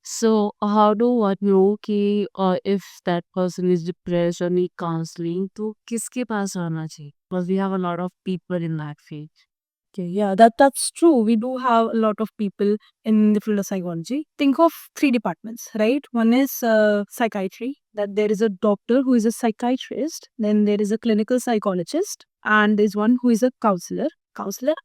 So, how do one know कि if that person is depressed or need counseling, तो किसके पास आना चाहिए? Because we have a lot of people in that field. Okay, yeah, that's true. We do have a lot of people in the field of psychology. Think of three departments, right? One is psychiatry, that there is a doctor who is a psychiatrist, then there is a clinical psychologist, and there's one who is a counselor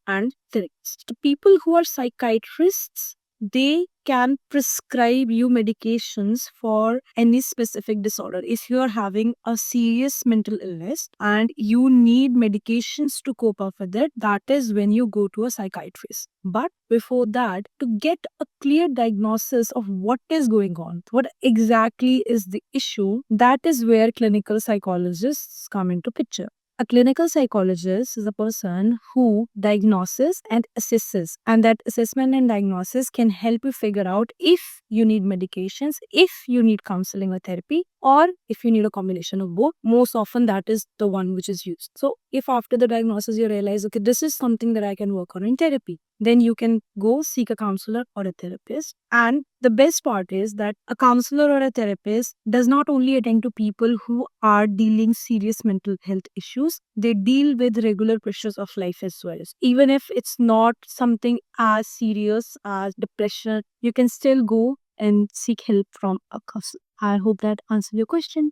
and therapist. The people who are psychiatrists, they can prescribe you medications for any specific disorder. If you are having a serious mental illness and you need medications to cope up with it, that is when you go to a psychiatrist. But before that, to get a clear diagnosis of what is going on, what exactly is the issue, that is where clinical psychologists come into picture. A clinical psychologist is a person who diagnoses and assesses, and that assessment and diagnosis can help you figure out if you need medications, if you need counseling or therapy, or if you need a combination of both. Most often, that is the one which is used. So, if after the diagnosis you realize, okay, this is something that I can work on in therapy, then you can go seek a counselor or a therapist. And the best part is that a counselor or a therapist does not only attend to people who are dealing serious mental health issues, they deal with regular pressures of life as well. Even if it's not something as serious as depression, you can still go and seek help from a counselor. I hope that answers your question.